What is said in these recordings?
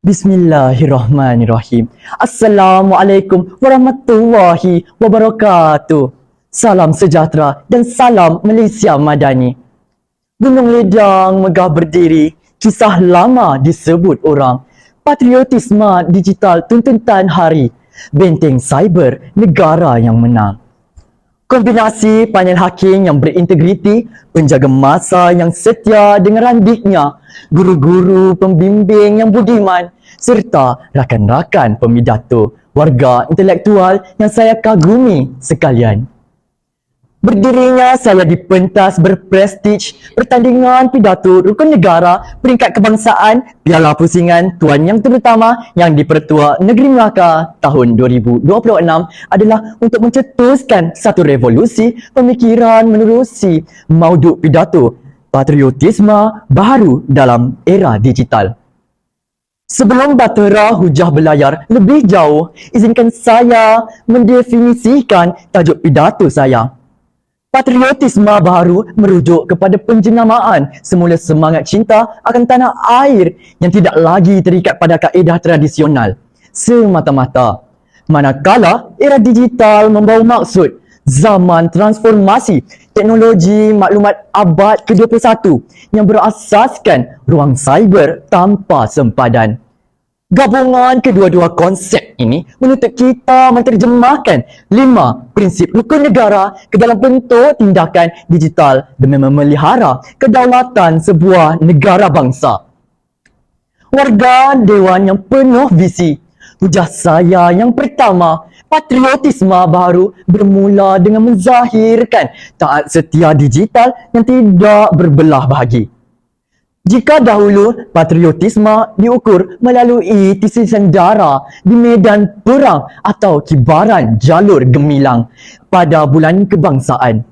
Bismillahirrahmanirrahim. Assalamualaikum warahmatullahi wabarakatuh. Salam sejahtera dan salam Malaysia Madani. Gunung Ledang megah berdiri, kisah lama disebut orang. Patriotisme digital tuntutan hari, benteng cyber negara yang menang. Kombinasi panel hakim yang berintegriti, penjaga masa yang setia dengan randiknya, guru-guru pembimbing yang budiman, serta rakan-rakan pemidato, warga intelektual yang saya kagumi sekalian. Berdirinya saya di pentas berprestij pertandingan pidato rukun negara peringkat kebangsaan Piala Pusingan Tuan Yang Terutama yang di-Pertua Negeri Melaka tahun 2026 adalah untuk mencetuskan satu revolusi pemikiran menerusi mauduk pidato patriotisme baharu dalam era digital. Sebelum batera hujah berlayar lebih jauh, izinkan saya mendefinisikan tajuk pidato saya. Patriotisme baharu merujuk kepada penjenamaan semula semangat cinta akan tanah air yang tidak lagi terikat pada kaedah tradisional semata-mata. Manakala era digital membawa maksud zaman transformasi teknologi maklumat abad ke-21 yang berasaskan ruang cyber tanpa sempadan. Gabungan kedua-dua konsep ini menuntut kita menterjemahkan 5 prinsip rukun negara ke dalam bentuk tindakan digital demi memelihara kedaulatan sebuah negara bangsa. Warga Dewan yang penuh visi, hujah saya yang pertama, patriotisme baru bermula dengan menzahirkan taat setia digital yang tidak berbelah bahagi. Jika dahulu patriotisme diukur melalui tisisan darah di medan perang atau kibaran jalur gemilang pada bulan kebangsaan.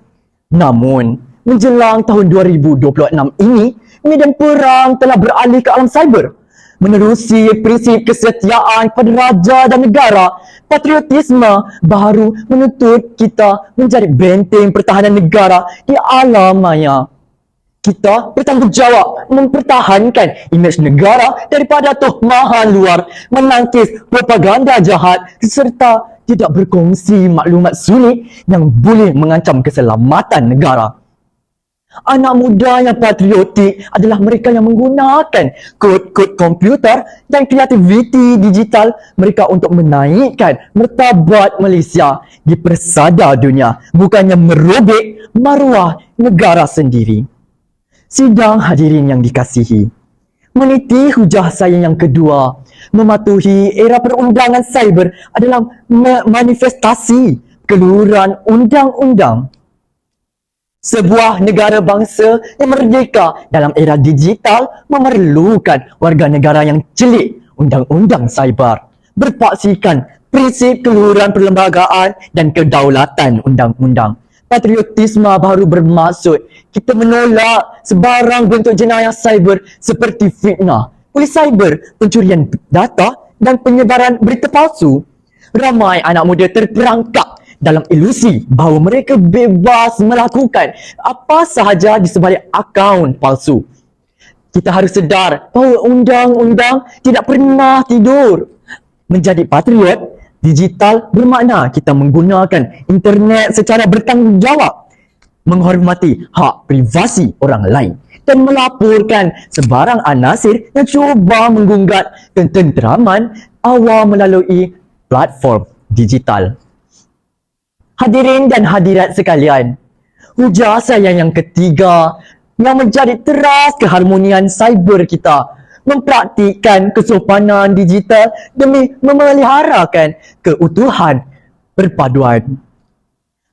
Namun, menjelang tahun 2026 ini, medan perang telah beralih ke alam cyber. Menerusi prinsip kesetiaan pada raja dan negara, patriotisme baru menuntut kita menjadi benteng pertahanan negara di alam maya. Kita bertanggungjawab mempertahankan imej negara daripada tuhmahan luar, menangkis propaganda jahat serta tidak berkongsi maklumat sulit yang boleh mengancam keselamatan negara. Anak muda yang patriotik adalah mereka yang menggunakan kod-kod komputer dan kreativiti digital mereka untuk menaikkan martabat Malaysia di persada dunia, bukannya merobek maruah negara sendiri. Sidang hadirin yang dikasihi, meniti hujah saya yang kedua, mematuhi era perundangan cyber adalah manifestasi keluhuran undang-undang. Sebuah negara bangsa yang merdeka dalam era digital memerlukan warga negara yang celik undang-undang cyber, berpaksikan prinsip keluhuran perlembagaan dan kedaulatan undang-undang. Patriotisme baru bermaksud kita menolak sebarang bentuk jenayah cyber seperti fitnah, polis cyber, pencurian data dan penyebaran berita palsu. Ramai anak muda terperangkap dalam ilusi bahawa mereka bebas melakukan apa sahaja di sebalik akaun palsu. Kita harus sedar bahawa undang-undang tidak pernah tidur. Menjadi patriot digital bermakna kita menggunakan internet secara bertanggungjawab, menghormati hak privasi orang lain dan melaporkan sebarang anasir yang cuba menggunggat ketenteraman awam melalui platform digital. Hadirin dan hadirat sekalian, hujah saya yang ketiga yang menjadi teras keharmonian cyber kita, mempraktikkan kesopanan digital demi memeliharakan keutuhan perpaduan.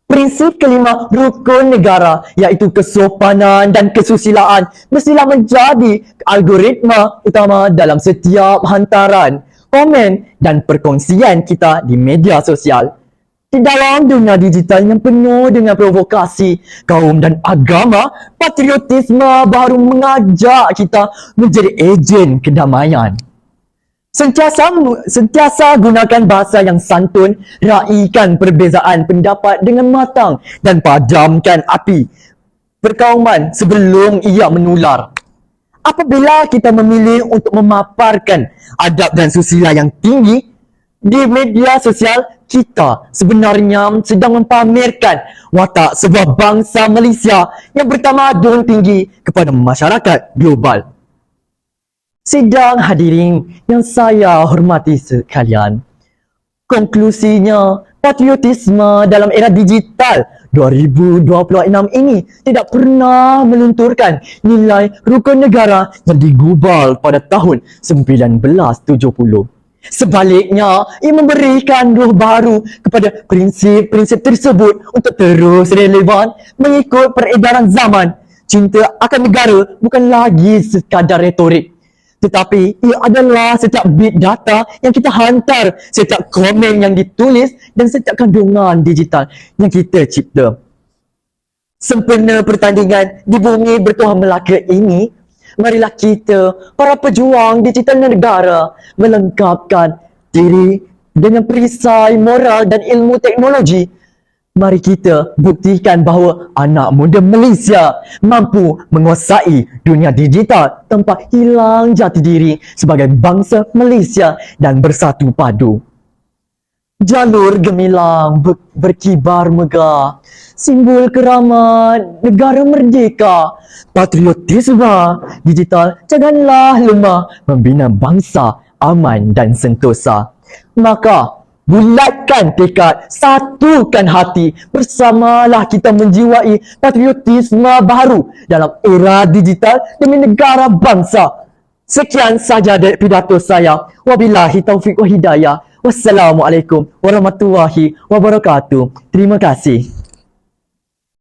Prinsip kelima rukun negara iaitu kesopanan dan kesusilaan mestilah menjadi algoritma utama dalam setiap hantaran, komen dan perkongsian kita di media sosial. Di dalam dunia digital yang penuh dengan provokasi kaum dan agama, patriotisme baru mengajak kita menjadi ejen kedamaian. Sentiasa gunakan bahasa yang santun, raikan perbezaan pendapat dengan matang dan padamkan api perkauman sebelum ia menular. Apabila kita memilih untuk memaparkan adab dan susila yang tinggi di media sosial, kita sebenarnya sedang mempamerkan watak sebuah bangsa Malaysia yang bertamadun tinggi kepada masyarakat global. Sidang hadirin yang saya hormati sekalian, konklusinya, patriotisme dalam era digital 2026 ini tidak pernah melunturkan nilai rukun negara yang digubal pada tahun 1970. Sebaliknya, ia memberikan ruh baru kepada prinsip-prinsip tersebut untuk terus relevan mengikut peredaran zaman. Cinta akan negara bukan lagi sekadar retorik, tetapi ia adalah setiap bit data yang kita hantar, setiap komen yang ditulis dan setiap kandungan digital yang kita cipta. Sempena pertandingan di bumi bertuhan Melaka ini, marilah kita, para pejuang digital negara, melengkapkan diri dengan perisai moral dan ilmu teknologi. Mari kita buktikan bahawa anak muda Malaysia mampu menguasai dunia digital tanpa hilang jati diri sebagai bangsa Malaysia dan bersatu padu. Jalur gemilang berkibar megah, simbol keramat negara merdeka. Patriotisme digital janganlah lemah membina bangsa aman dan sentosa. Maka bulatkan tekad, satukan hati, bersamalah kita menjiwai patriotisme baru dalam era digital demi negara bangsa. Sekian saja dari pidato saya. Wabillahi taufiq wa hidayah. Wassalamualaikum warahmatullahi wabarakatuh. Terima kasih.